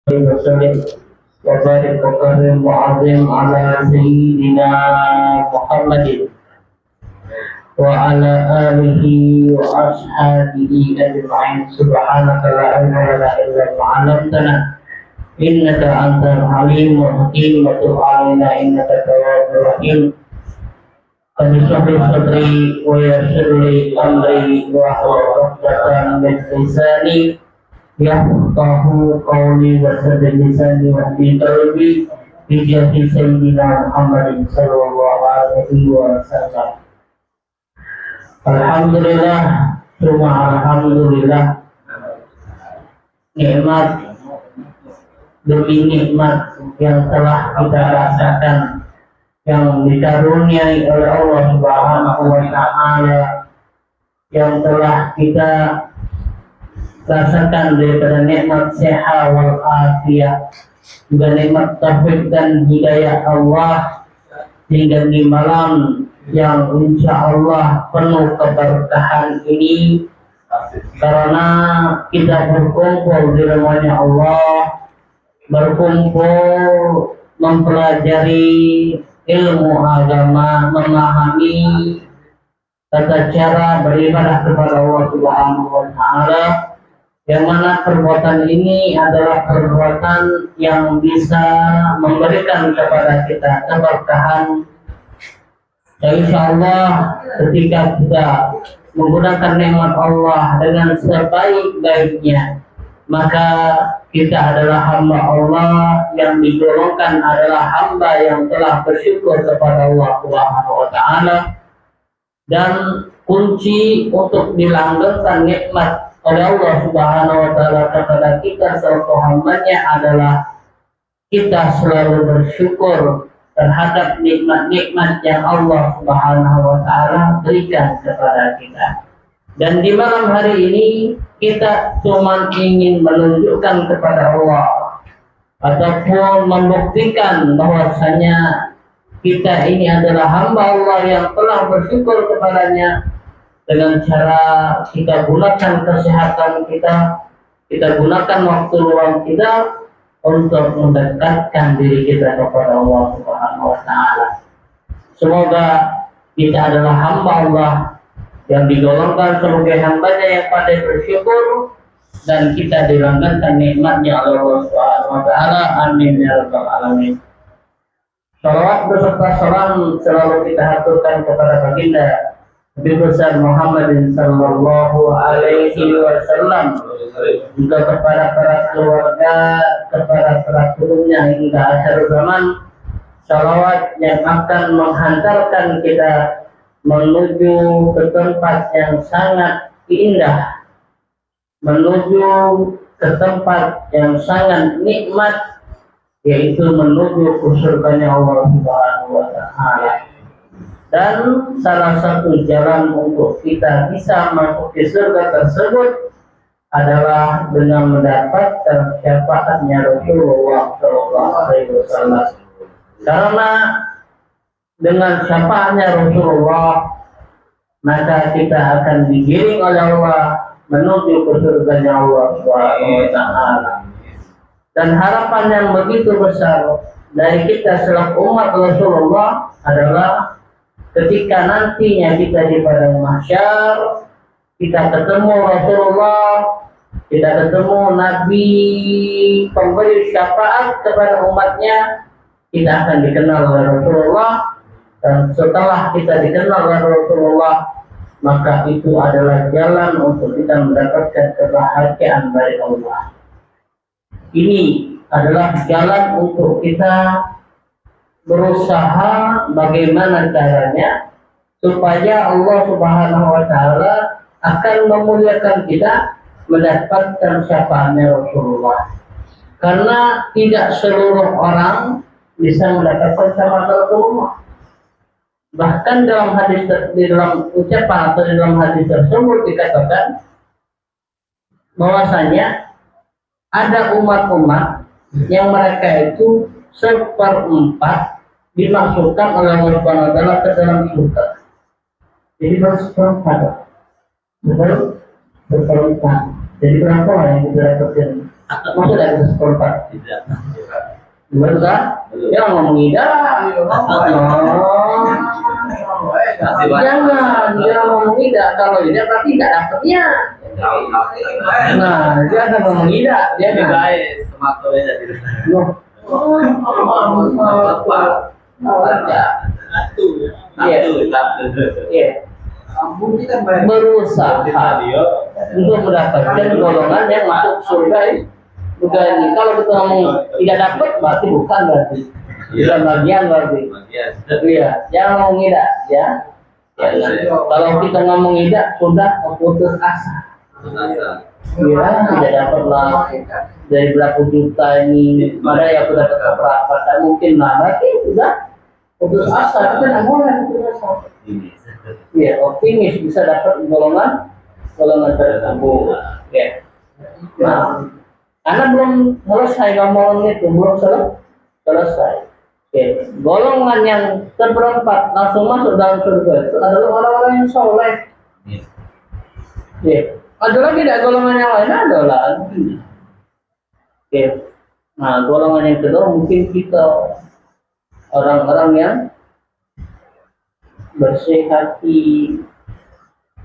وسلم وبارك وكرم وعظم على سيدنا محمد وعلى آله وأصحابه أجمعين. سبحانك لا علم لنا إلا ما علمتنا إنك أنت العليم الحكيم وتب علينا إنك التواب الرحيم. قد اشرح لي صدري ويسر لي أمري واحلل عقدة من لساني يفقه قولي وسدد لساني واهدي قلبي بجاه سيدنا محمد صلى الله عليه وسلم. Alhamdulillah, cuma alhamdulillah, nikmat demi nikmat yang telah kita rasakan, yang dikaruniai oleh Allah Subhanahu wa Ta'ala, yang telah kita rasakan daripada nikmat sehat wal afiyah, juga nikmat taufik dan hidayah Allah, hingga di malam yang insya Allah penuh keberkahan ini, karena kita berkumpul di rumahnya Allah, berkumpul mempelajari ilmu agama, memahami tata cara beribadah kepada Allah Subhanahu wa Ta'ala, yang mana perbuatan ini adalah perbuatan yang bisa memberikan kepada kita keberkahan. Dan insya Allah ketika kita menggunakan nikmat Allah dengan sebaik-baiknya, maka kita adalah hamba Allah yang digolongkan adalah hamba yang telah bersyukur kepada Allah Subhanahu wa Ta'ala. Dan kunci untuk dilanggengkan nikmat oleh Allah Subhanahu wa Ta'ala kepada kita selaku hambanya adalah kita selalu bersyukur terhadap nikmat-nikmat yang Allah Subhanahu wa Ta'ala berikan kepada kita. Dan di malam hari ini kita cuma ingin menunjukkan kepada Allah ataupun membuktikan bahwasanya kita ini adalah hamba Allah yang telah bersyukur kepadanya dengan cara kita gunakan kesehatan kita gunakan waktu luang kita untuk mendekatkan diri kita kepada Allah Subhanahu wa Ta'ala. Semoga kita adalah hamba Allah yang digolongkan sebagai hambanya yang pandai bersyukur, dan kita dilanggengkan nikmatnya Allah Subhanahu wa Ta'ala. Amin ya rabbal alamin. Salawat beserta salam selalu kita haturkan kepada baginda Nabi besar Muhammad sallallahu alaihi wasallam, juga kepada para keluarga, kepada para turunnya hingga akhir zaman. Salawat yang akan menghantarkan kita menuju ke tempat yang sangat indah, menuju ke tempat yang sangat nikmat, yaitu menuju ke surganya Allah Subhanahu wa Ta'ala. Dan salah satu jalan untuk kita bisa masuk ke surga tersebut adalah dengan mendapatkan syafaatnya Rasulullah Sallallahu Alaihi Wasallam. Karena dengan syafaatnya Rasulullah, maka kita akan digiring oleh Allah menuju ke surganya Allah Subhanahu wa Ta'ala. Dan harapan yang begitu besar dari kita selaku umat Rasulullah adalah ketika nantinya kita di padang mahsyar, kita ketemu Rasulullah, kita ketemu Nabi pemberi syafaat kepada umatnya, kita akan dikenal oleh Rasulullah. Dan setelah kita dikenal oleh Rasulullah, maka itu adalah jalan untuk kita mendapatkan kebahagiaan dari Allah. Ini adalah jalan untuk kita berusaha bagaimana caranya supaya Allah Subhanahu wa Ta'ala akan memuliakan kita mendapatkan syafaatnya Rasulullah. Karena tidak seluruh orang bisa mendapatkan syafaat Rasulullah. Bahkan dalam hadis, di dalam ucapan atau di dalam hadis tersebut dikatakan bahwasanya ada umat-umat yang mereka itu 1/4 dimasukkan oleh Allah Subhanahu wa Ta'ala ke dalam surga. Jadi baru 1/4, baru berperempat. Jadi berapa yang kita dapatkan? Maksud dari seperempat. Betul kan? Dia ngomong ida. Jangan dia ngomong ida. Kalau ida berarti tidak dapatnya. Nah, dia akan ngomong ida. Dia guys, semaknya jadi. Iya. Berusaha untuk mendapatkan golongan yang masuk surga. Bukan ini. Kalau kita ngomong tidak dapat berarti bukan berarti. Bukan bagian berarti. Iya, jangan ngomong tidak ya. Kalau kita ngomong tidak sudah putus asa. Iya, tidak dapat lah dari berapa juta ini. Mana yang sudah dapat berapa? Tak mungkin lah. Berarti sudah putus asa. Kita tidak boleh putus asa. Iya, optimis bisa dapat golongan tersebut. Ya. Nah, karena belum selesai ngomong itu, belum selesai. Oke. Golongan yang seperempat langsung masuk dalam surga itu adalah orang-orang yang soleh. Ya. Ada lagi tidak golongan yang lain? Adalah. Oke. Nah, golongan yang kedua mungkin kita orang-orang yang bersih hati,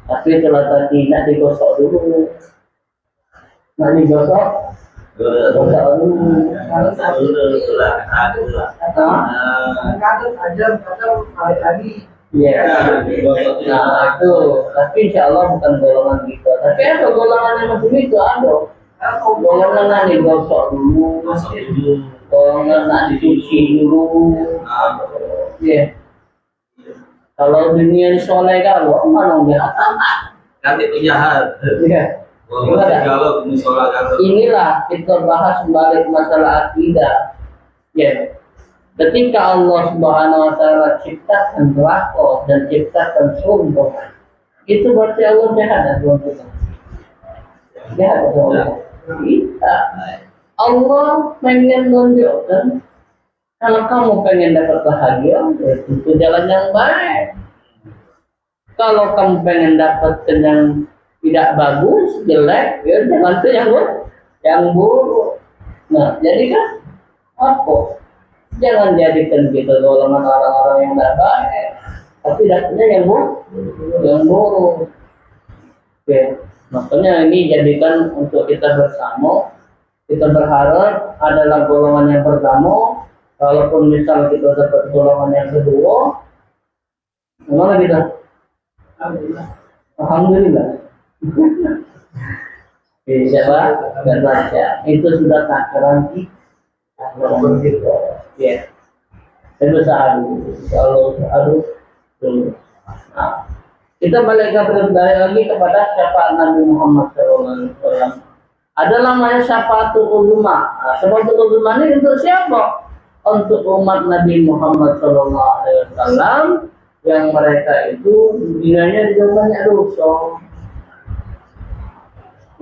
tapi kalau tadi nak digosok dulu, gosok dulu. Iya. Nah itu, tapi insya Allah bukan golongan kita. Tapi ada golongan yang macam itu ada. Golongan yang digosok dulu, golongan yang dicuci dulu. Iya. Kalau dunia soleh kalau mana dia kan itu jahat. Iya. Inilah kita bahas balik masalah akidah. Ya. Ketika Allah Subhanahu wa taala ciptakan neraka dan ciptakan surga, itu berarti Allah jahat dan kita. Jahat Allah. Kita. Allah pengen menunjukkan kalau kamu pengen dapat bahagia, itu jalan yang baik. Kalau kamu pengen dapat yang tidak bagus, jelek, ya jangan itu yang buruk. Nah, jadi kan apa? Jangan jadikan kita golongan orang-orang yang tidak baik, tapi dapatnya yang buruk. Oke, makanya ini jadikan untuk kita bersama. Kita berharap adalah golongan yang pertama. Kalaupun misal kita dapat golongan yang kedua, gimana kita? Alhamdulillah. Siapa? Dan baca. Itu sudah takaran kita. Ya. Dan berusaha dulu. Kalau harus dulu. Nah, kita balik lagi kepada syafaat Nabi Muhammad SAW. Ada namanya syafaatul uzma. Nah, syafaatul uzma ini untuk siapa? Untuk umat Nabi Muhammad SAW yang mereka itu dunianya juga banyak dosa.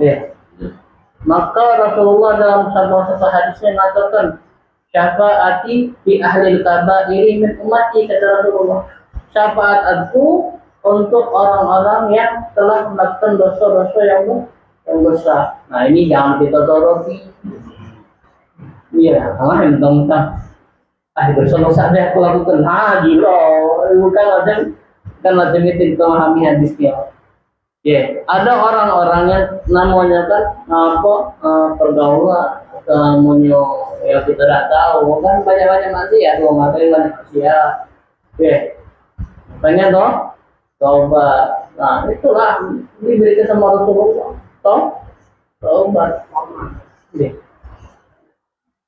Ya. Maka Rasulullah dalam satu hadisnya mengatakan syafaati fi ahli kabairi min ummati, kata Rasulullah. Syafaat aku untuk orang-orang yang telah melakukan dosa-dosa yang besar. Nah ini jangan kita soroti. Iya, mentang-mentang dosa-dosa deh aku lakukan. Gila, bukan macam itu kita memahami hadisnya. Ya, ada orang-orangnya namanya kan pergaulan, namanya ya kita tidak tahu kan banyak-banyak maksiat, banyak maksiat. Ya, makanya coba. Nah itulah diberikan sama Rasulullah. Tobat. Ya.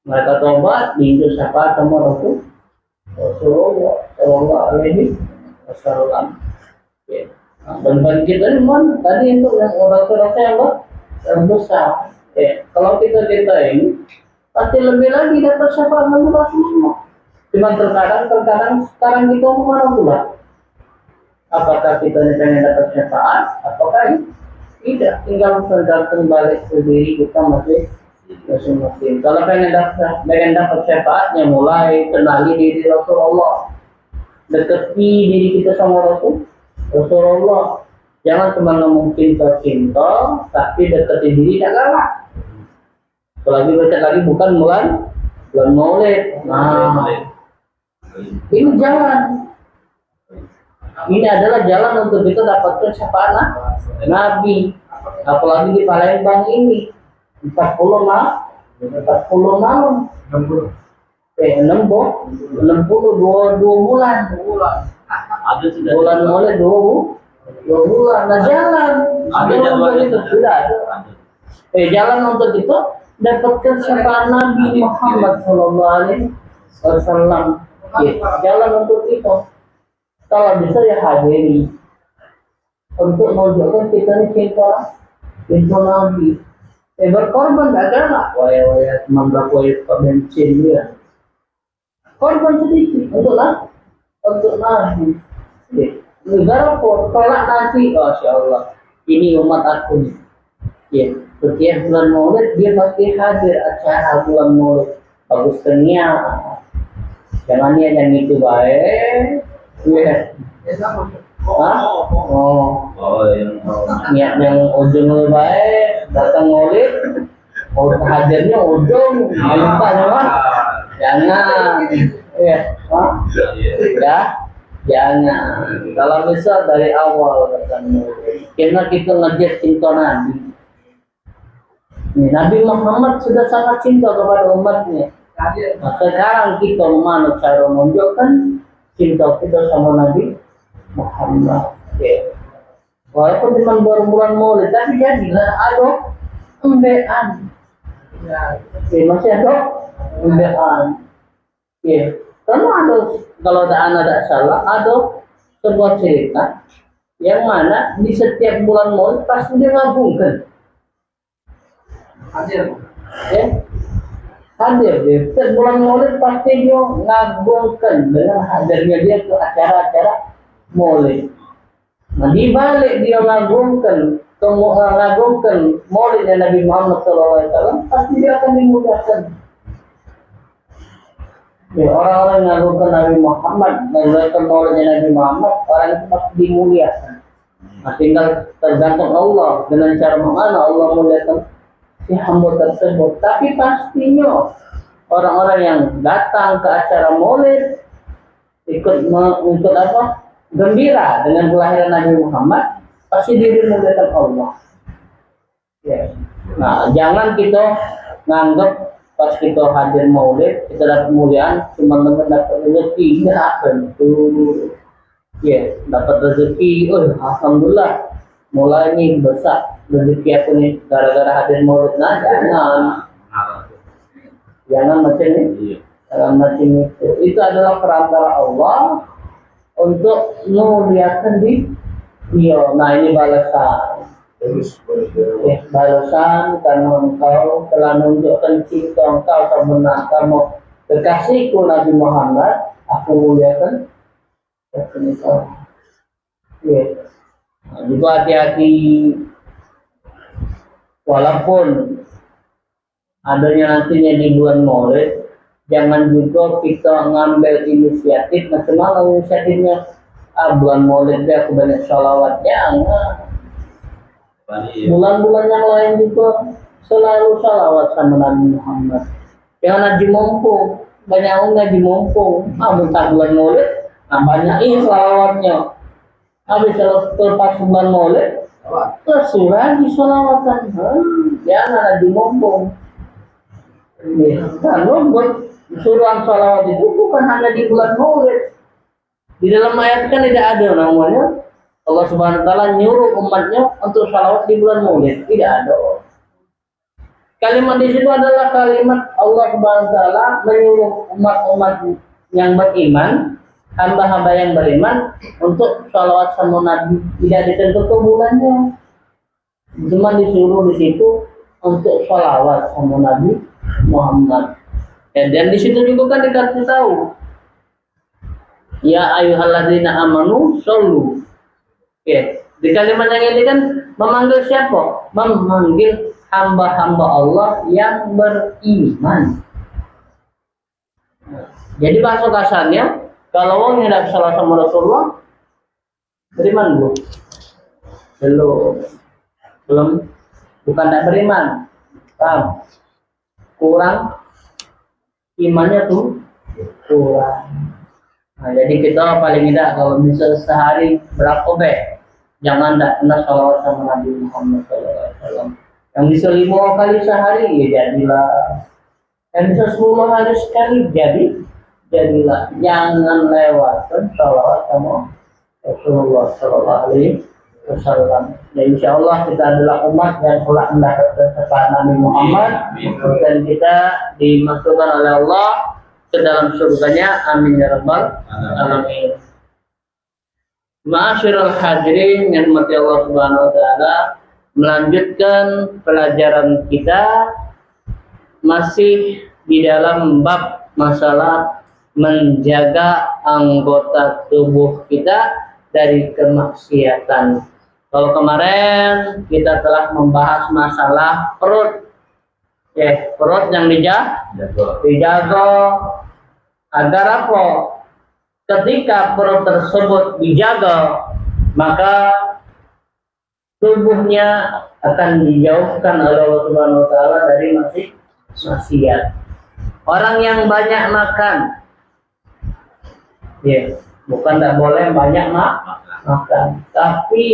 Mereka tobat diinjil syafaat sama Rasulullah Sallallahu Alaihi Wasallam. Ya. Nah, dan kita ini mana? Tadi itu yang orang-orang yang besar. Ya. Kalau kita ini pasti lebih lagi dapat syafaat menurut semua. Cuma terkadang sekarang kita kemana pula? Apakah kita pengen dapat syafaat? Apakah tidak? Tinggal tergantung balik ke diri kita masing-masing. Kalau pengen dapat syafaatnya, mulai kenali diri Rasulullah, dekati diri kita sama Rasulullah. Jangan cuma ngomong cinta, tapi dekati diri tak galak. Apalagi baca lagi bukan bulan Maulid. Nah, ini jalan. Ini adalah jalan untuk kita dapatkan syafaat Nabi. Apalagi di Palembang ini 40 malam. 60 dua bulan. Bulan Maulid 2 bulan. Nah jalan. Ada jadwalnya itu sudah ada. Jalan untuk itu dapatkan syafaat Nabi Muhammad SAW. Jalan untuk itu. Kalau bisa ya hadiri untuk menunjukkan kita ini cinta Nabi. Berkorban tak kena. Waya teman berapa bensin dia. Korban sedikit untuk Nabi. Negara pun tolak nanti, Masya Allah. Ini umat aku nih. Ya, setiap bulan Maulid dia pasti hadir acara bulan Maulid. Bagus kenia. Jangan dia yang itu baik. Ya. Niat yang ujung baik, datang Maulid, hadirnya ujung, lupa jangan. Ya, jangan. Kalau bisa dari awal datang Maulid. Karena kita ngejar cinta Nabi. Nabi Muhammad sudah sangat cinta kepada umatnya. Nah, sekarang kita mana cara menunjukkan cinta kita sama Nabi Muhammad. Walaupun cuma bulan Maulid, tapi jadilah ada embean. Masih ada embean. Karena ada, kalau ada salah, ada sebuah cerita yang mana di setiap bulan Maulid pasti dia ngabungkan. Hadir dia. Setiap bulan Maulid pasti dia ngabungkan dengan hadirnya dia ke acara-acara Maulid. Nah, di balik dia ngagungkan Maulidnya Nabi Muhammad SAW, pasti dia akan dimudahkan. Orang-orang yang ngagungkan Nabi Muhammad, mengagungkan Maulidnya Nabi Muhammad, orang itu pasti dimuliakan. Nah, tinggal tergantung Allah dengan cara mana Allah muliakan si hamba tersebut. Tapi pastinya orang-orang yang datang ke acara Maulid ikut apa? Gembira dengan kelahiran Nabi Muhammad, pasti diri muliakan Allah. Nah, jangan kita nganggap pas kita hadir Maulid kita dapat kemuliaan cuma dapat rezeki, tidak tentu. Dapat rezeki, alhamdulillah. Mulai ini besar rezeki aku nih gara-gara hadir Maulid. Nah, jangan macam ini. Jangan macam itu. Itu adalah perantara Allah untuk memuliakan dia. Nah, ini balasan. Balasan karena engkau telah menunjukkan cinta engkau kepada kamu kekasihku Nabi Muhammad, aku muliakan engkau. Nah, juga hati-hati, walaupun adanya nantinya di bulan Maulid, jangan juga kita ngambil inisiatif. Nah, mana inisiatifnya? Bulan Maulid dia aku banyak sholawat. Jangan. Bulan-bulan yang lain juga selalu sholawat sama Nabi Muhammad. Jangan ngaji mumpung. Banyak orang ngaji mumpung. Bentar bulan Maulid, banyak ini sholawatnya. Habis lepas bulan Maulid, terus lagi sholawatan. Jangan ngaji mumpung. Karena suruhan sholawat itu bukan hanya di bulan Maulid. Di dalam ayat kan tidak ada namanya Allah Subhanahu wa taala nyuruh umatnya untuk sholawat di bulan Maulid. Tidak ada. Kalimat di situ adalah kalimat Allah Subhanahu wa taala menyuruh umat-umat yang beriman, hamba-hamba yang beriman untuk sholawat sama Nabi. Tidak ditentukan bulannya. Cuma disuruh di situ untuk sholawat sama Nabi Muhammad. Dan di situ juga kan dikasih tahu, ya ayyuhalladzina amanu shollu. Di kalimat yang ini kan memanggil siapa? Memanggil hamba-hamba Allah yang beriman. Jadi bahasa kasarnya, kalau orang yang tidak salah sama Rasulullah, beriman belum? Belum, bukan tidak beriman. Paham? kurang, imannya tuh kurang. Nah, jadi kita paling tidak kalau bisa sehari berapa jangan tidak pernah salawat sama Nabi Muhammad SAW. Yang bisa 5 kali sehari ya jadilah. Yang bisa 10 hari sekali jadilah. Jangan lewatkan salawat sama Rasulullah SAW. Ya insya Allah kita adalah umat yang telah mendapatkan syafaat Nabi Muhammad dan kita dimasukkan oleh Allah ke dalam surganya. Amin ya rabbal alamin. Ma'asyiral hadirin yang dirahmati Allah Subhanahu wa taala, melanjutkan pelajaran kita masih di dalam bab masalah menjaga anggota tubuh kita dari kemaksiatan. Kalau kemarin kita telah membahas masalah perut. Perut yang dijaga agar apa? Ketika perut tersebut dijaga, maka tubuhnya akan dijauhkan oleh Allah Subhanahu wa taala dari maksiat. Orang yang banyak makan, bukan tidak boleh banyak makan, tapi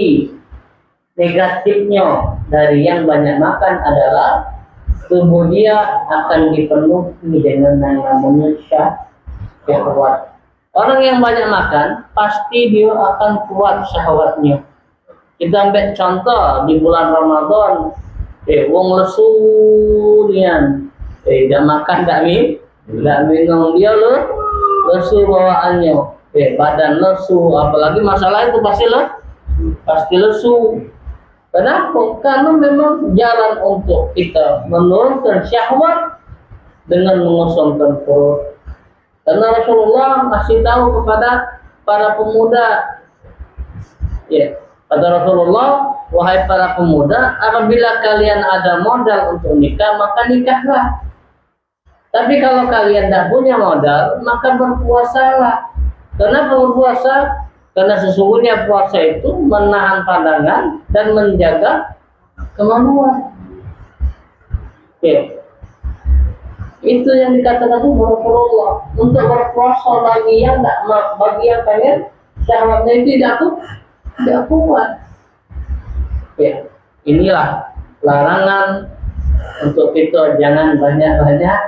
negatifnya dari yang banyak makan adalah tubuh dia akan dipenuhi dengan yang namanya syahwat. Orang yang banyak makan pasti dia akan kuat syahwatnya. Kita ambil contoh di bulan Ramadan, wong lesu nian, tidak makan, tidak minum, dia lesu bawaannya, badan lesu, apalagi masalah itu pasti lesu. Kenapa? Karena memang jalan untuk kita menurunkan syahwat dengan mengosongkan perut. Karena Rasulullah masih tahu kepada para pemuda, kata Rasulullah, wahai para pemuda, apabila kalian ada modal untuk nikah, maka nikahlah. Tapi kalau kalian tidak punya modal, maka berpuasalah. Kenapa berpuasa? Karena sesungguhnya puasa itu menahan pandangan dan menjaga kemaluan. Itu yang dikatakan itu Rasulullah. Untuk berpuasa bagi yang pengen syahwatnya itu tidak kuat. Inilah larangan untuk kita jangan banyak-banyak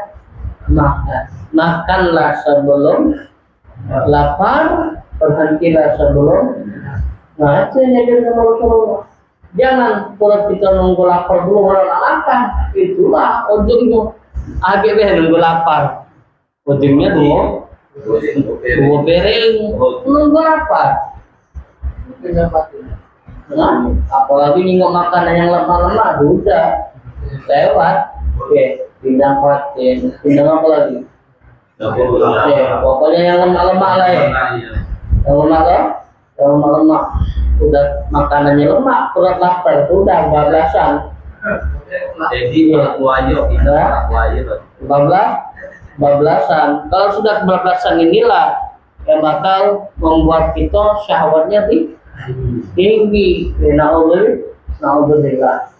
makan. Makanlah sebelum lapar, berhentilah sebelum. Nah, itu yang jadi Rasulullah. Jangan kalau kita nunggu lapar dulu baru makan. Itulah ujungnya. Agak nunggu lapar. Ujungnya dua piring nunggu lapar. Nah, apalagi ningok makanan yang lemah-lemah, udah lewat. Pindah apa lagi? Pokoknya yang lemah-lemah lah yang lemah udah makanannya lemah, perut lapar, udah bablasan. Jadi bablasan. Kalau sudah bablasan inilah yang bakal membuat kita syahwatnya tinggi. Naudzubillah.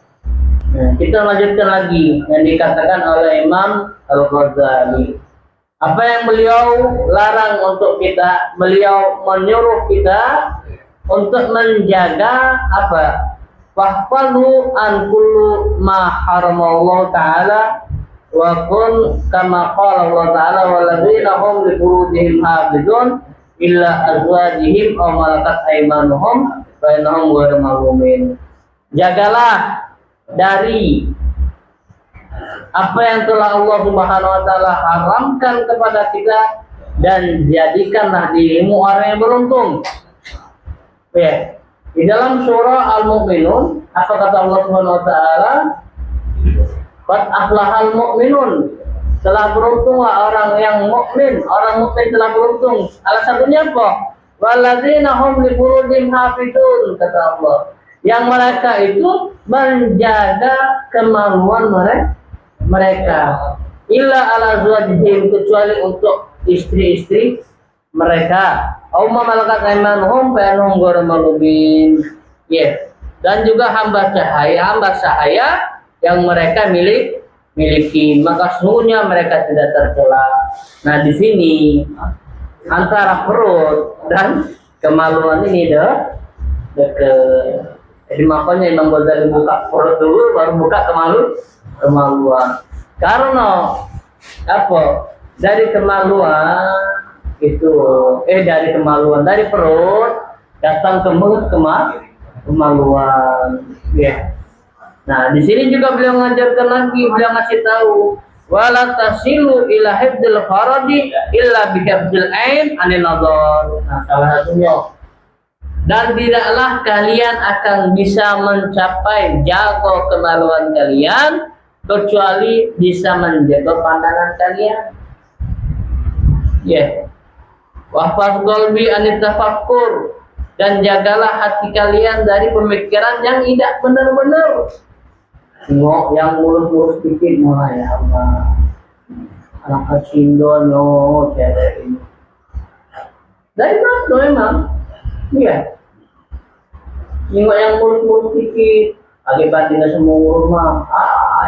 Nah, kita lanjutkan lagi yang dikatakan oleh Imam Al-Ghazali. Apa yang beliau larang untuk kita? Beliau menyuruh kita untuk menjaga apa? Wahfazu an kullu ma haramallahu ta'ala wa kun kama qala Allah ta'ala walladzina hum li furujihim hafizun illa azwajihim aw malakat aymanuhum fa innahum ghairu malumin. Jagalah dari apa yang telah Allah Subhanahu wa taala haramkan kepada kita dan jadikanlah dirimu orang yang beruntung. Di dalam surah Al-Mu'minun, apa kata Allah Subhanahu wa taala? Qad aflahal mu'minun. Telah beruntunglah orang yang mukmin. Orang mukmin telah beruntung. Alasannya apa? Walladzina hum li furujihim hafizun, kata Allah. Yang mereka itu menjaga kemaluan mereka. Illa ala azwajihim, kecuali untuk istri-istri mereka. Umma malakat aymanuhum fa innahum ghairu malumin. Dan juga hamba sahaya yang mereka miliki, maka sesungguhnya mereka tidak tercela. Nah, di sini antara perut dan kemaluan ini deket. Jadi makanya Imam Ghazali buka perut dulu, baru buka kemaluan. Karena apa? Dari kemaluan itu, dari kemaluan, dari perut datang ke mulut kemaluan. Ya. Nah, di sini juga beliau ngajarkan lagi, beliau ngasih tahu, wala tasilu ila hibdil faradi illa bihibdil ain anin nadhar. Nah, salah satunya, dan tidaklah kalian akan bisa mencapai jaga kemaluan kalian kecuali bisa menjaga pandangan kalian. Ya. Wahfaz qalbi anit tafakkur, dan jagalah hati kalian dari pemikiran yang tidak benar-benar. Tengok yang mulus-mulus dikit malah, ya Allah, anak kecil dono cewek ini. Dari mana memang? Iya. Tengok yang mulus-mulus dikit, akibatnya semua rumah.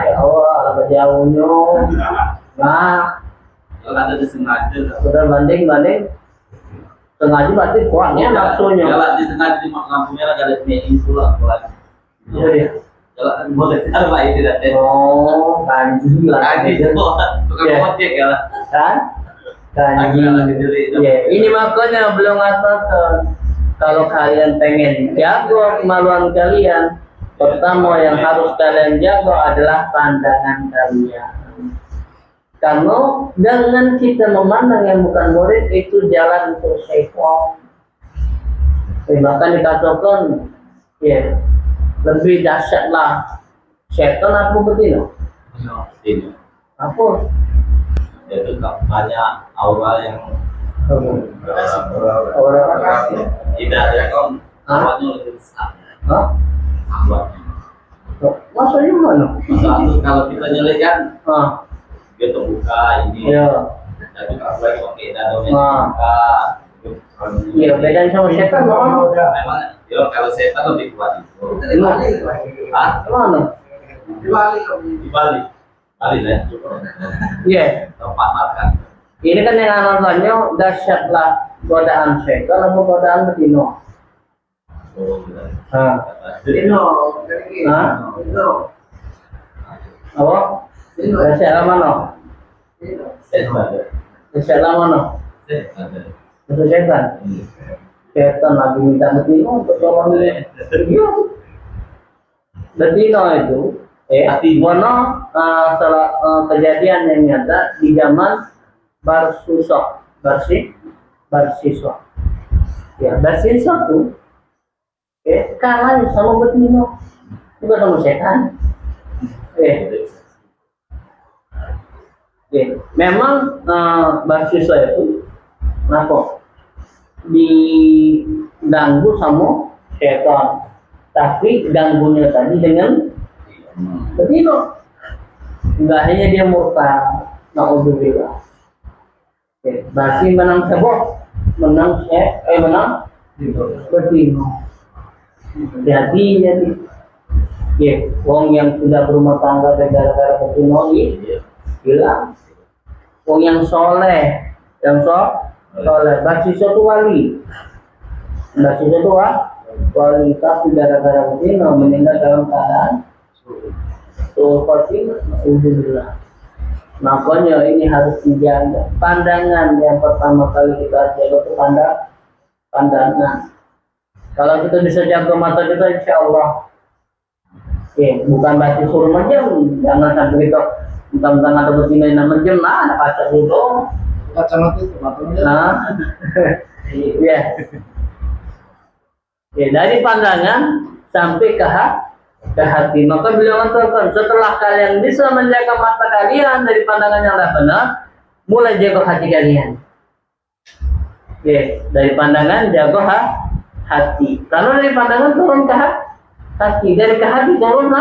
Ya Allah, agak jauhnya. Nah, kalau ada disengaja. sudah banding. Sengaja berarti kuatnya nafsunya. Kalau disengaja di lampu merah ada ini pulang. Iya. Kalau boleh ada baik tidak deh. Oh, kanji lah. Kanji itu bukan ojek ya lah. Kanji. Ya, ini makanya belum ngatakan kalau kalian pengen jago kemaluan kalian, pertama yang harus kalian jago adalah pandangan kalian. Karena dengan kita memandang yang bukan murid itu jalan untuk syaitan. Bahkan dikatakan, ya, lebih dahsyatlah syaitan apa betina? Ini. Apa? Itu banyak aura yang tidak ada kan awalnya lebih besar. Awalnya. Maksudnya mana? Masalah kalau kita nyelekan, dia terbuka ini. Ya. Tapi kalau lagi pakai dadomnya terbuka. Iya, bedanya sama setan mana? Memang, ya kalau setan lebih kuat itu. Mana? Di Bali. Bali lah. Iya. Tempat makan. Ini kan yang namanya dahsyatlah godaan setan atau godaan betina. Apa? Dahsyat mana? Dahsyat mana? Itu setan. Setan lagi minta betina untuk orang ini. Betina itu, mana salah kejadian yang nyata di zaman Barsiswa. Ya, Barsiswa tuh, kalah sama betina, bukan sama setan. Memang Barsiswa itu, kenapa? Diganggu sama setan, tapi ganggunya tadi dengan betina. Enggak hanya dia murtad, naudzubillah. Berarti menang sebab menang betina. Jadi wong yang sudah berumah tangga gara-gara betina ini hilang. Wong yang soleh, Barsiswa itu wali. Barsiswa itu wali, tapi gara-gara betina meninggal dalam keadaan alhamdulillah. Makanya ini harus dijaga. Pandangan yang pertama kali kita jaga itu pandangan. Kalau kita bisa jaga mata kita, insya Allah. Bukan berarti suruh menjem. Jangan sampai kita mentang-mentang ada betina yang menjem, ada pacar itu. Kacamata itu matanya. Nah, dari pandangan sampai ke hati. Maka beliau mengatakan, setelah kalian bisa menjaga mata kalian dari pandangan yang tidak benar, mulai jaga hati kalian. Dari pandangan jaga hati. Kalau dari pandangan turun ke hati, dari ke hati turun ke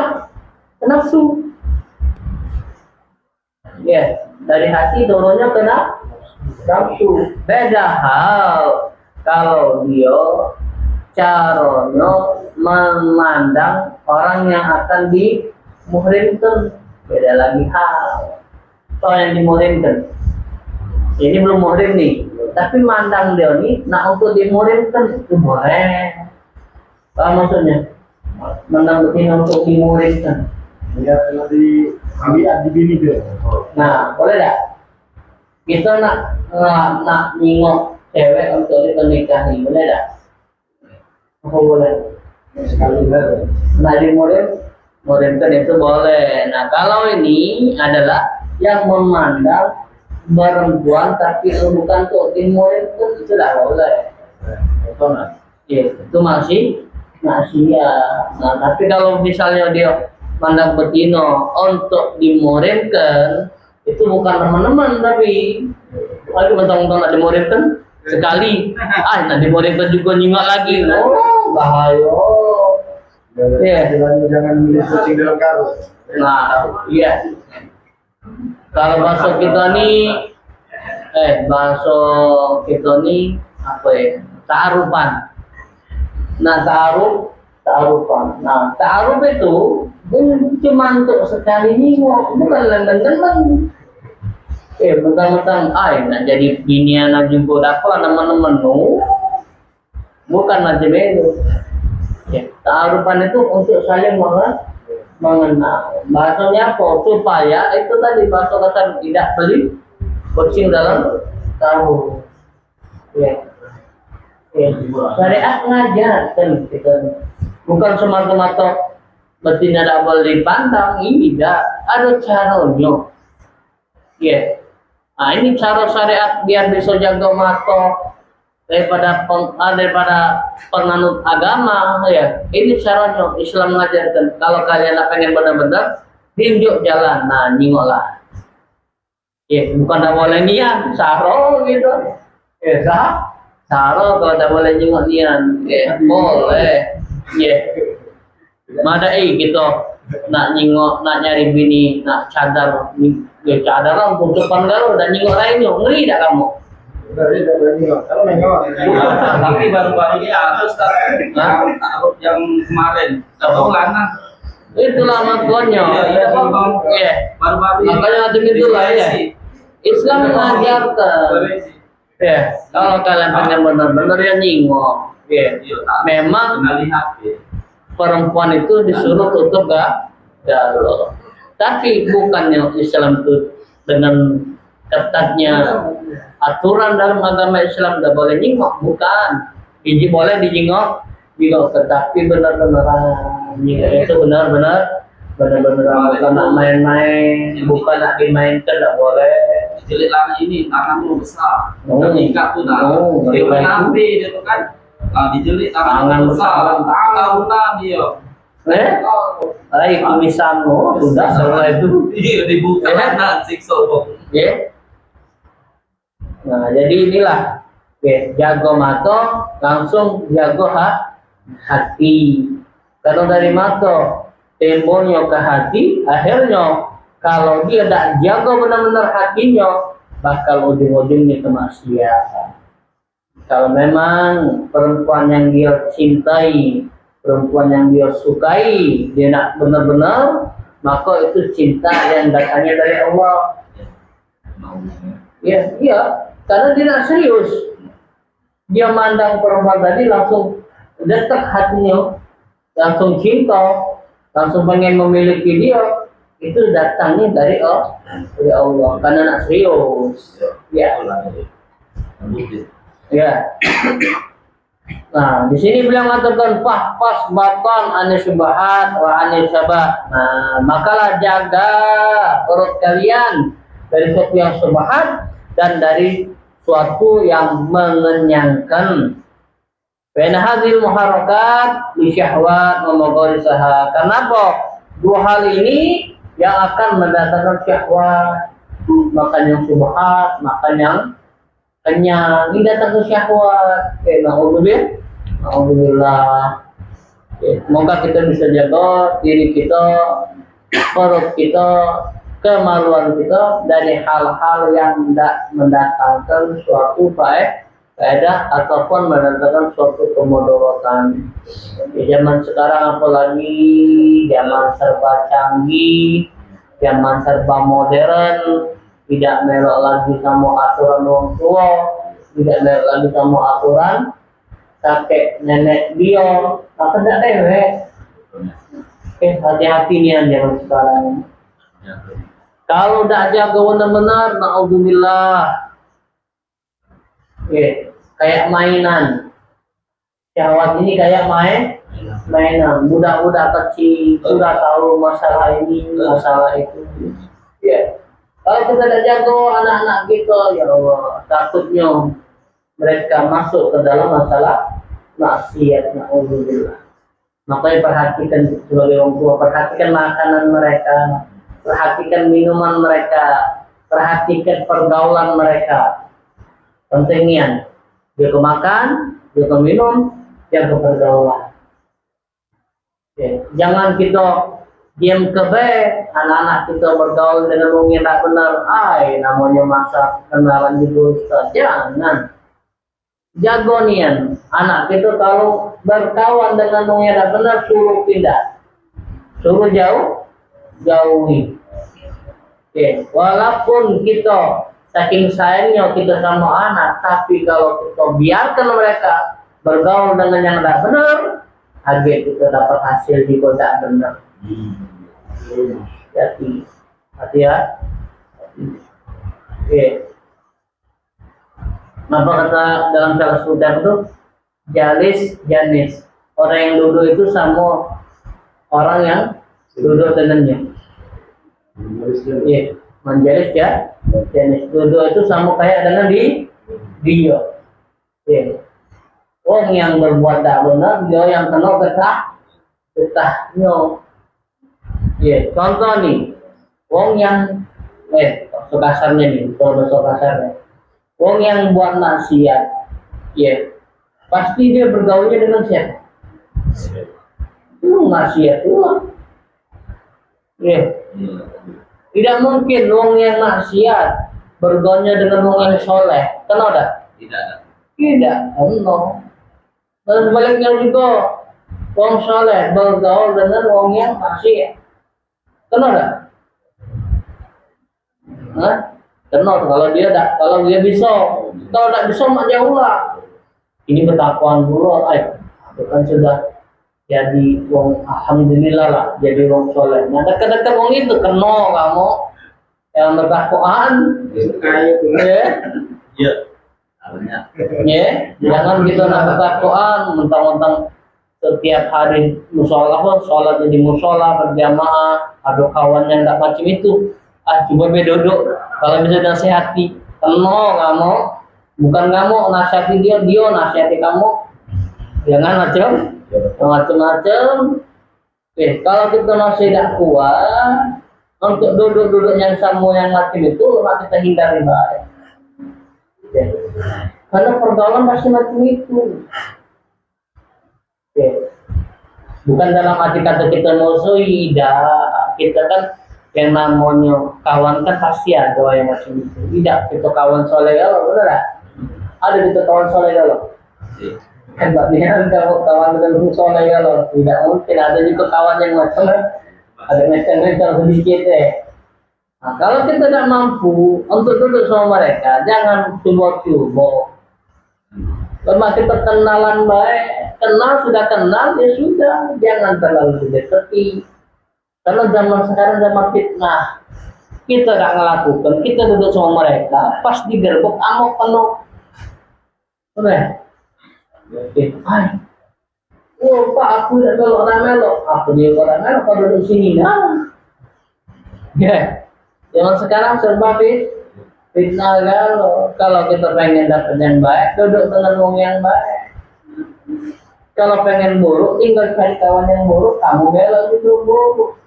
nafsu. Dari hati turunnya ke nafsu. Beda hal kalau dia caranya memandang orang yang akan dimuhrimkan. beda lagi hal. Kalau yang dimurimkan, ini belum murim nih, tapi mandang dia nih, nah untuk dimurimkan itu boleh. Apa maksudnya? Mandang betina untuk dimurimkan. Lihat kalau di bini dia. Nah, boleh tak? Kita nak nyingok cewek untuk dikenikahi, boleh tak? Apa boleh? Sekali lihat. Nah, murimkan itu boleh. Nah, kalau ini adalah yang memandang perempuan tapi bukan untuk dimurimkan, itu tidak boleh. Betul nggak? Ya, itu masih ya. Nah, tapi kalau misalnya dia mandang betino untuk dimurimkan, itu bukan teman-teman tapi lagi mentang-mentang nak dimurimkan sekali, nak dimurimkan juga nyingok lagi. Oh, bahaya. Iya. Jangan milih kucing dalam karung. Nah, iya. Kalau bakso kita nih, bakso kita nih apa ya? Ta'arufan. Nah, ta'arufan. Nah, ta'aruf itu cuma untuk sekali nyingok, bukan lenggan-lenggan. Mentang-mentang, nak jadi binian jumbo dapat teman-teman, bukan macam itu. Ya, ta'arufan itu untuk saling mengenal. Bahasanya apa? Supaya itu tadi bahasa kata tidak beli kucing dalam karung. Ya. Syariat ngajarkan kita, bukan semata-mata betina tidak boleh dipandang. Ini tidak ada caranya. Ya. Nah, ini cara syariat biar bisa jaga mata daripada penganut agama, ya. Ini caranya Islam mengajarkan. Kalau kalian pengen benar-benar tunjuk jalan, nah nyingoklah. Ya, bukan tak boleh nian, saro gitu. Ya, saro kalau tak boleh nyingok nian. Ya, boleh. Ya. Madai gitu. Nak nyingok, nak nyari bini, nak cadar, ya cadar untuk depan galau dan nyingok lainnya, ngeri tak kamu? Kalau nengok. Tapi baru-baru ini harus taruh yang kemarin. Taruh lanang. Itulah makanya. Ya. Baru-baru ini. Makanya itulah ya. Islam mengajarkan. Ya. Kalau kalian pengen benar-benar ya nyingok. Ya. Memang perempuan itu disuruh tutup galau. Tapi bukannya Islam itu dengan ketatnya aturan dalam agama Islam tidak boleh nyingok, bukan. Ini boleh dijingok, tetapi benar-benar nyingok itu benar-benar bukan nak main-main, bukan nak dimainkan, tidak boleh. Jelit lama ini tanganmu besar, terikat tuh dia nanti dia tuh kan, dijelit tangan besar, tahunan dia. Kumisanmu sudah setelah itu. Iya dibuka kanan siksa. Ya. Nah, jadi inilah jago mata langsung jago hati. Kalau dari mata timbulnya ke hati, akhirnya kalau dia tidak jaga benar-benar hatinya, bakal ujung-ujungnya ke maksiat. Kalau memang perempuan yang dia cintai, perempuan yang dia sukai, dia nak benar-benar, maka itu cinta yang datangnya dari Allah. Iya, karena dia nak serius. Dia mandang perempuan tadi langsung detak hatinya, langsung cinta, langsung pengen memiliki dia. Itu datangnya dari Allah, karena nak serius. Ya. Ya. Nah, di sini beliau mengatakan fahfas batan anis syubhat wa anis syabah. Nah, makalah jaga perut kalian dari sesuatu yang syubhat dan dari suatu yang mengenyangkan. Baina hadhil muharakat li syahwat wa magharisaha. Kenapa? Dua hal ini yang akan mendatangkan syahwat, makan yang syubhat, makan yang kenyang, ini datang ke syahwat. Alhamdulillah. Semoga kita bisa jaga diri kita, perut kita, kemaluan kita dari hal-hal yang tidak mendatangkan suatu faedah ataupun mendatangkan suatu kemudaratan. Di zaman sekarang apalagi zaman serba canggih, zaman serba modern, tidak melok lagi sama aturan orang tua, tidak melok lagi sama aturan kakek nenek dia, apa tidak dewek. Hati-hati nih yang zaman sekarang. Kalau tidak jaga benar-benar, naudzubillah, kayak mainan. Syahwat ini kayak mainan. Budak-budak kecil sudah tahu masalah ini, masalah itu. Kalau kita tidak jaga anak-anak kita, ya Allah, takutnya mereka masuk ke dalam masalah maksiat, naudzubillah. Makanya perhatikan sebagai orang tua, perhatikan makanan mereka, perhatikan minuman mereka, perhatikan pergaulan mereka. Pentingnya jaga makan, jaga minum, jaga pergaulan. Jangan kita diam kebe, anak-anak kita bergaul dengan orang yang tak benar. Namanya masa kenalan juga Ustaz. Jangan. Jago nian, anak kita kalau berkawan dengan orang yang tak benar, suruh pindah, suruh jauhi. Walaupun kita saking sayangnya kita sama anak, tapi kalau kita biarkan mereka bergaul dengan yang tak benar, agar kita dapat hasil juga tak benar. Hati ya. Apa kata dalam salah sudar itu, janis. Orang yang duduk itu sama orang yang duduk dengannya. Menjalis ya. Janis duduk itu sama kayak dengan dia. Orang yang berbuat tak benar, dia yang kena getahnya. Contoh nih, orang yang kasarnya nih, kalau kasarnya. Wong yang buat maksiat, pasti dia bergaulnya dengan siapa? Maksiat pula. Tidak mungkin wong yang maksiat bergaulnya dengan wong yang soleh. Kenapa? Tidak. Dan sebaliknya juga, wong soleh bergaul dengan wong yang maksiat. Kenapa? Kenal kalau dia bisa, kalau tidak bisa mak jauh lah. Ini ketakuan dulu, bukan sudah jadi wong, alhamdulillah lah, jadi wong soleh. Nah dekat-dekat wong itu kenal kamu yang ketakuan, jangan kita nak ketakuan, mentang-mentang setiap hari musola sholat jadi musola berjamaah, ada kawan yang tak macam itu. Coba duduk, kalau bisa nasihati, kenal kamu, bukan kamu nasihati dia nasihati kamu, jangan macam-macam. Kalau kita masih tidak kuat untuk duduk yang sama yang macam itu, maka kita hindari baik. Karena pergaulan pasti macam itu. Bukan dalam arti kata kita musuhi, kita kan yang namanya kawan kan pasti ada yang macam itu. Tidak kita kawan soleh kalau benar tak? Ada kita kawan soleh kalau hebat nih kan kalau kawan dengan soleh kalau tidak mungkin. Ada juga kawan yang macam ada macam sedikit Nah, kalau kita tidak mampu untuk duduk sama mereka, jangan coba-coba. Kalau kita kenalan baik, sudah kenal ya sudah, jangan terlalu dekati. Karena zaman sekarang zaman fitnah, kita tidak melakukan, kita duduk sama mereka, pas digerbek amok penuh. Pak aku tidak melok, aku dia orang melok, kalau duduk sini zaman sekarang serba fitnah kalau kita pengen dapat yang baik, duduk dengan orang yang baik. Kalau pengen buruk, tinggal cari kawan yang buruk, kamu belok itu buruk.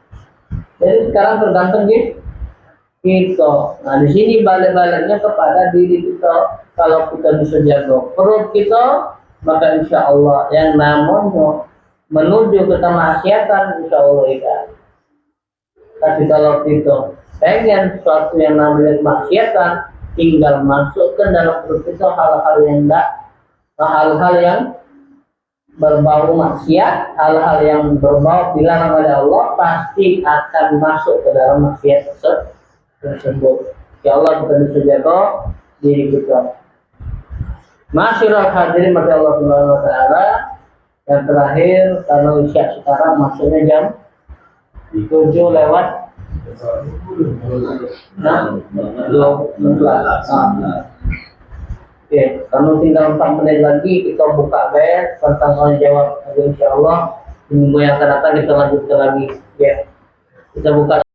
Jadi sekarang tergantung kita. Nah di sini balik-baliknya kepada diri kita. Kalau kita bisa jaga perut kita, maka insya Allah yang namanya menuju ke kemaksiatan insya Allah ikan. Tapi kalau kita pengen sesuatu yang namanya kemaksiatan, tinggal masukkan dalam perut kita hal-hal yang berbau maksiat, hal-hal yang berbau dilarang oleh Allah pasti akan masuk ke dalam maksiat tersebut. Ya Allah kita bisa jaga diri kita. Masyarul hadirin mati Allah Subhanahu wa taala. Yang terakhir karena isya sekarang maksudnya jam 7 lewat 12. Oke, kalau tinggal 4 menit lagi kita buka bed tentang jawab insya Allah. Minggu yang akan datang kita lanjutkan lagi. Ya, kita buka.